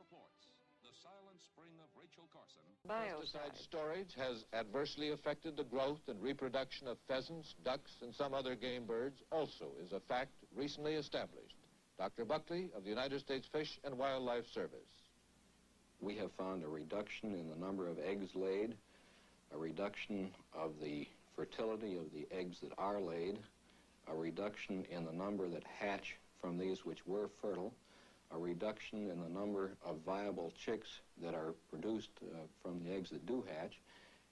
reports. The silent spring of Rachel Carson. Pesticide storage has adversely affected the growth and reproduction of pheasants, ducks, and some other game birds also is a fact recently established. Dr. Buckley of the United States Fish and Wildlife Service. We have found a reduction in the number of eggs laid, a reduction of the fertility of the eggs that are laid, a reduction in the number that hatch from these which were fertile, a reduction in the number of viable chicks that are produced from the eggs that do hatch,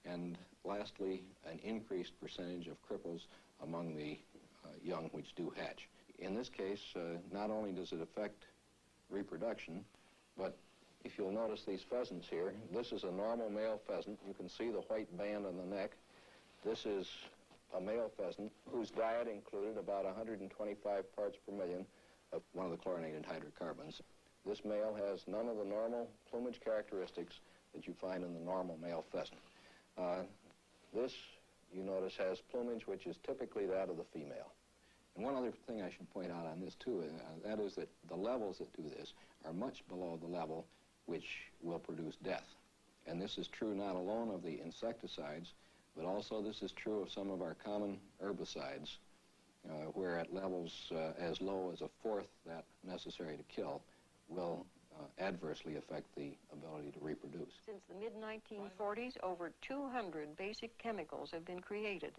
and lastly, an increased percentage of cripples among the young which do hatch. In this case, not only does it affect reproduction, but if you'll notice these pheasants here, this is a normal male pheasant. You can see the white band on the neck. This is a male pheasant whose diet included about 125 parts per million of one of the chlorinated hydrocarbons. This male has none of the normal plumage characteristics that you find in the normal male pheasant. This, you notice, has plumage which is typically that of the female. And one other thing I should point out on this, too, that is that the levels that do this are much below the level which will produce death. And this is true not alone of the insecticides, but also this is true of some of our common herbicides, where at levels as low as a fourth that necessary to kill will adversely affect the ability to reproduce. Since the mid-1940s, over 200 basic chemicals have been created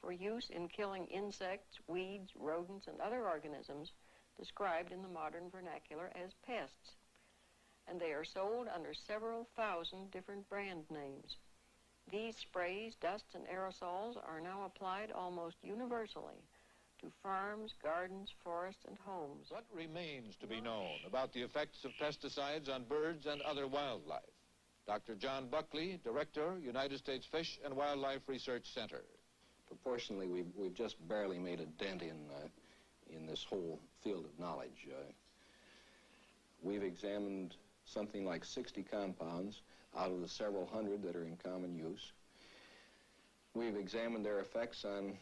for use in killing insects, weeds, rodents, and other organisms described in the modern vernacular as pests. And they are sold under several thousand different brand names. These sprays, dusts, and aerosols are now applied almost universally to farms, gardens, forests, and homes. What remains to be known about the effects of pesticides on birds and other wildlife? Dr. John Buckley, Director, United States Fish and Wildlife Research Center. Proportionally, we've just barely made a dent in this whole field of knowledge. We've examined something like 60 compounds out of the several hundred that are in common use. We've examined their effects on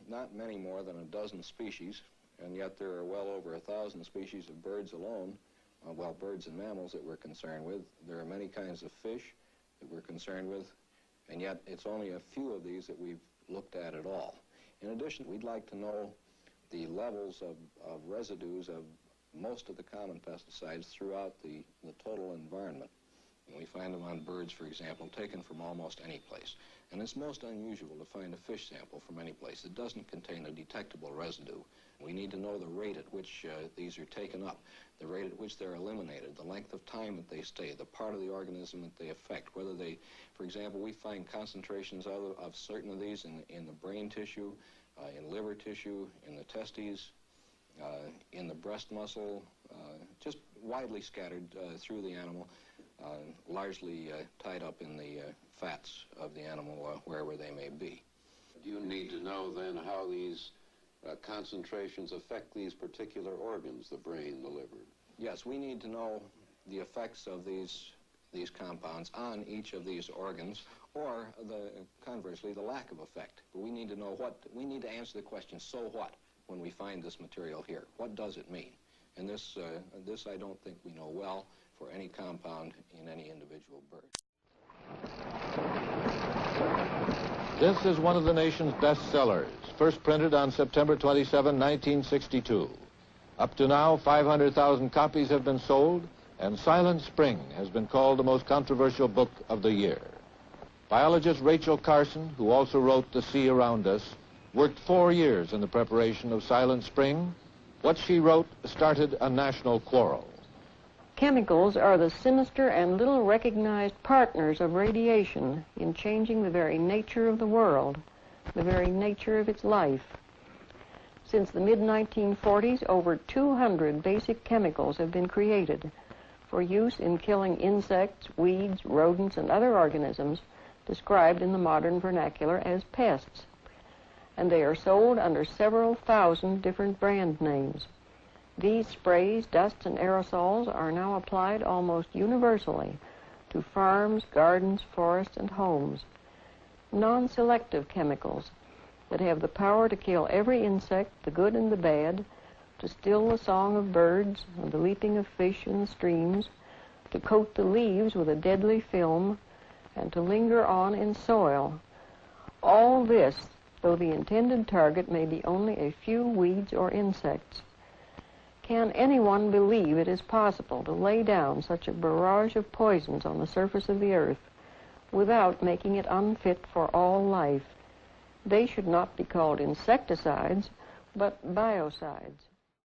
not many more than a dozen species, and yet there are well over 1,000 species of birds alone, birds and mammals that we're concerned with. There are many kinds of fish that we're concerned with, and yet it's only a few of these that we've looked at all. In addition, we'd like to know the levels of residues of most of the common pesticides throughout the total environment. And we find them on birds, for example, taken from almost any place. And it's most unusual to find a fish sample from any place that doesn't contain a detectable residue. We need to know the rate at which these are taken up, the rate at which they're eliminated, the length of time that they stay, the part of the organism that they affect, whether they, for example, we find concentrations of certain of these in the brain tissue, in liver tissue, in the testes, in the breast muscle, just widely scattered through the animal, largely tied up in the fats of the animal wherever they may be. You need to know then how these concentrations affect these particular organs, the brain, the liver. Yes, we need to know the effects of these compounds on each of these organs, or conversely, the lack of effect. But we need to know we need to answer the question, so what, when we find this material here? What does it mean? And this I don't think we know well for any compound in any individual bird. This is one of the nation's bestsellers, first printed on September 27, 1962. Up to now, 500,000 copies have been sold, and Silent Spring has been called the most controversial book of the year. Biologist Rachel Carson, who also wrote The Sea Around Us, worked 4 years in the preparation of Silent Spring. What she wrote started a national quarrel. Chemicals are the sinister and little recognized partners of radiation in changing the very nature of the world, the very nature of its life. Since the mid-1940s, over 200 basic chemicals have been created for use in killing insects, weeds, rodents, and other organisms described in the modern vernacular as pests. And they are sold under several thousand different brand names. These sprays, dusts, and aerosols are now applied almost universally to farms, gardens, forests, and homes. Non-selective chemicals that have the power to kill every insect, the good and the bad, to still the song of birds and the leaping of fish in the streams, to coat the leaves with a deadly film, and to linger on in soil. All this, though the intended target may be only a few weeds or insects. Can anyone believe it is possible to lay down such a barrage of poisons on the surface of the earth without making it unfit for all life? They should not be called insecticides, but biocides.